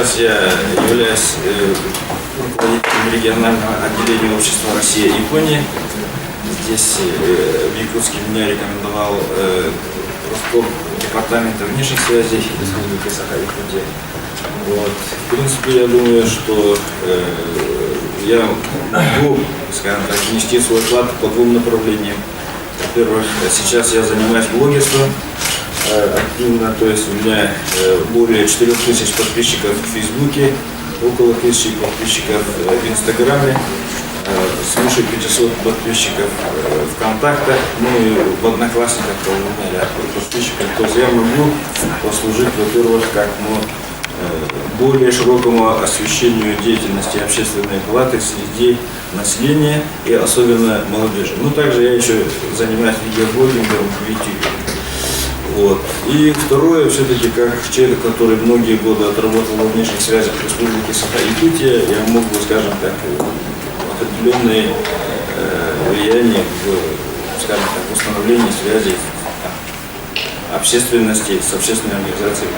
сейчас я являюсь руководителем регионального отделения общества Россия-Япония. Здесь в Якутске меня рекомендовал Роском департамента внешних связей Республики Саха-Якутия. Вот. В принципе, я думаю, что я могу, скажем так, внести свой вклад по двум направлениям. Во-первых, сейчас я занимаюсь блогерством активно, то есть у меня более 4000 подписчиков в Фейсбуке, около 1000 подписчиков в Инстаграме, свыше 500 подписчиков ВКонтакте, ну и в Одноклассниках тоже у меня ряд подписчиков. То есть я могу послужить, во-первых, как более широкому освещению деятельности общественной палаты среди населения и особенно молодежи. Ну, также я еще занимаюсь видеоблогингом в YouTube. Вот. И второе, все-таки как человек, который многие годы отработал во внешних связях Республики Саха-Якутия, я мог бы, скажем так, определенные влияния в, скажем так, установлении связей общественности с общественной организацией.